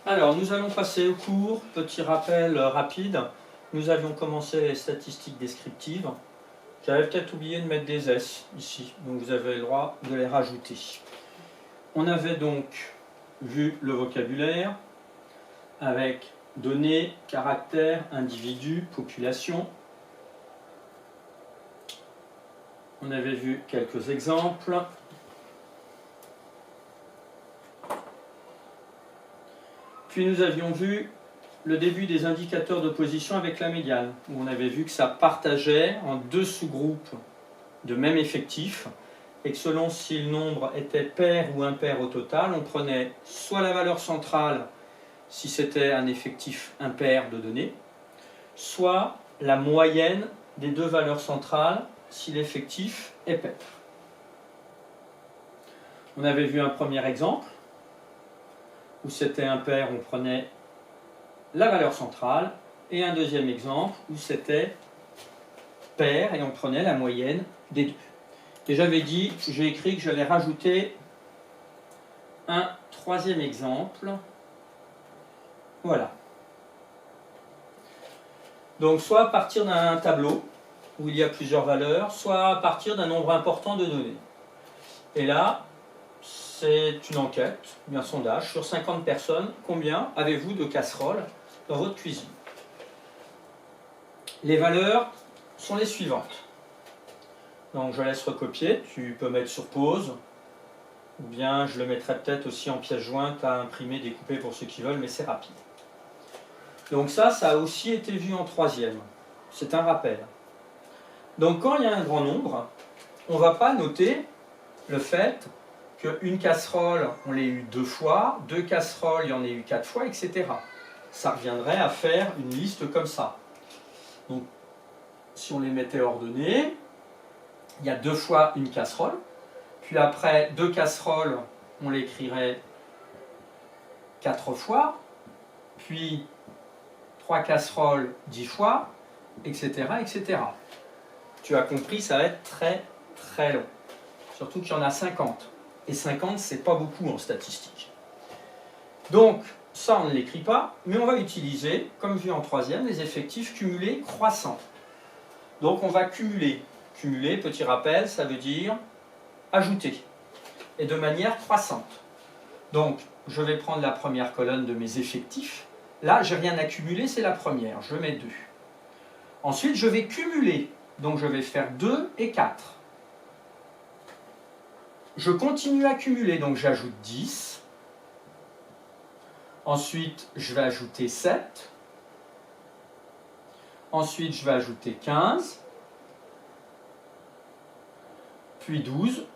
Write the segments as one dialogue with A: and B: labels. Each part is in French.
A: Alors, nous allons passer au cours. Petit rappel rapide. Nous avions commencé les statistiques descriptives. J'avais peut-être oublié de mettre des S ici, donc vous avez le droit de les rajouter. On avait donc vu le vocabulaire avec données, caractères, individus, population. On avait vu quelques exemples. Puis nous avions vu le début des indicateurs de position avec la médiane, où on avait vu que ça partageait en deux sous-groupes de même effectif, et que selon si le nombre était pair ou impair au total, on prenait soit la valeur centrale si c'était un effectif impair de données, soit la moyenne des deux valeurs centrales si l'effectif est pair. On avait vu un premier exemple où c'était impair, on prenait la valeur centrale, et un deuxième exemple où c'était pair et on prenait la moyenne des deux. Et j'avais dit, j'ai écrit que j'allais rajouter un troisième exemple. Voilà. Donc soit à partir d'un tableau où il y a plusieurs valeurs, soit à partir d'un nombre important de données. Et là, c'est une enquête, un sondage sur 50 personnes. Combien avez-vous de casseroles dans votre cuisine? Les valeurs sont les suivantes. Donc je laisse recopier, tu peux mettre sur pause, ou bien je le mettrai peut-être aussi en pièce jointe à imprimer, découper pour ceux qui veulent, mais c'est rapide. Donc ça a aussi été vu en troisième. C'est un rappel. Donc quand il y a un grand nombre, on ne va pas noter le fait qu'une casserole, on l'a eu 2 fois, 2 casseroles, il y en a eu 4 fois, etc. Ça reviendrait à faire une liste comme ça. Donc, si on les mettait ordonnées, il y a 2 fois une casserole, puis après 2 casseroles, on l'écrirait 4 fois, puis 3 casseroles 10 fois, etc., etc. Tu as compris, ça va être très très long. Surtout qu'il y en a 50. Et 50, c'est pas beaucoup en statistique. Donc, ça, on ne l'écrit pas, mais on va utiliser, comme vu en troisième, les effectifs cumulés croissants. Donc, on va cumuler. Cumuler, petit rappel, ça veut dire ajouter. Et de manière croissante. Donc, je vais prendre la première colonne de mes effectifs. Là, j'ai rien à cumuler, c'est la première. Je mets 2. Ensuite, je vais cumuler. Donc, je vais faire 2 et 4. Je continue à cumuler, donc j'ajoute 10. Ensuite, je vais ajouter 7. Ensuite, je vais ajouter 15. Puis 12.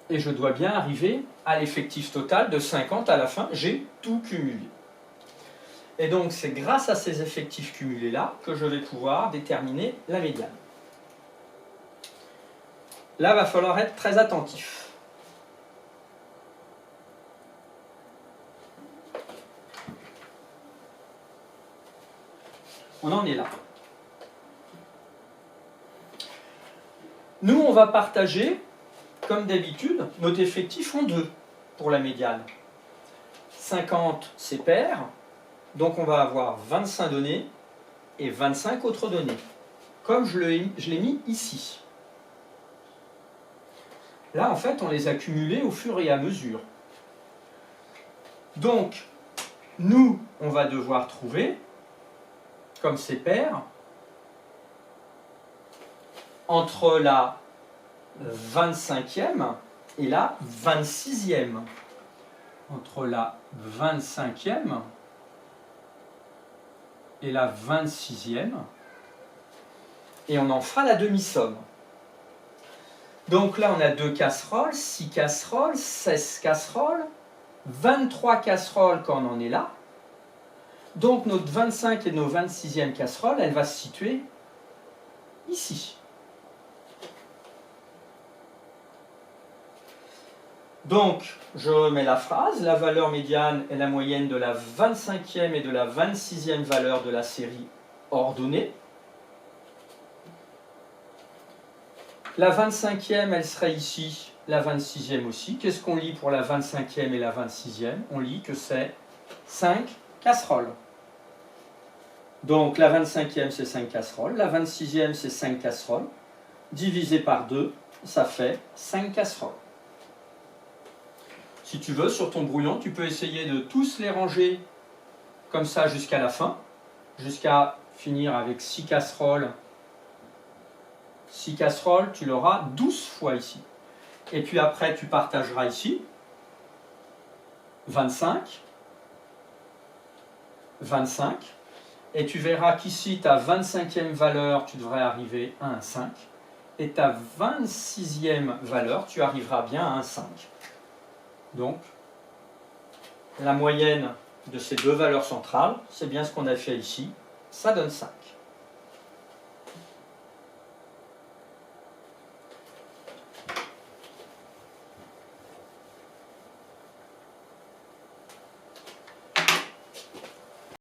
A: Et je dois bien arriver à l'effectif total de 50 à la fin. J'ai tout cumulé. Et donc, c'est grâce à ces effectifs cumulés-là que je vais pouvoir déterminer la médiane. Là, il va falloir être très attentif. On en est là. Nous, on va partager, comme d'habitude, notre effectif en 2 pour la médiane. 50, c'est pair, donc on va avoir 25 données et 25 autres données, comme je l'ai mis ici. Là, en fait, on les a cumulés au fur et à mesure. Donc, nous, on va devoir trouver, comme c'est pair, entre la 25e et la 26e. Entre la 25e et la 26e. Et on en fera la demi-somme. Donc là, on a 2 casseroles, 6 casseroles, 16 casseroles, 23 casseroles quand on en est là. Donc notre 25 et nos 26e casseroles, elle va se situer ici. Donc, je remets la phrase, la valeur médiane est la moyenne de la 25e et de la 26e valeur de la série ordonnée. La 25e, elle serait ici, la 26e aussi. Qu'est-ce qu'on lit pour la 25e et la 26e? On lit que c'est 5 casseroles. Donc la 25e, c'est 5 casseroles. La 26e, c'est 5 casseroles. Divisé par 2, ça fait 5 casseroles. Si tu veux, sur ton brouillon, tu peux essayer de tous les ranger comme ça jusqu'à la fin, jusqu'à finir avec 6 casseroles. 6 casseroles, tu l'auras 12 fois ici. Et puis après, tu partageras ici 25, 25, et tu verras qu'ici, ta 25e valeur, tu devrais arriver à un 5, et ta 26e valeur, tu arriveras bien à un 5. Donc, la moyenne de ces deux valeurs centrales, c'est bien ce qu'on a fait ici, ça donne 5.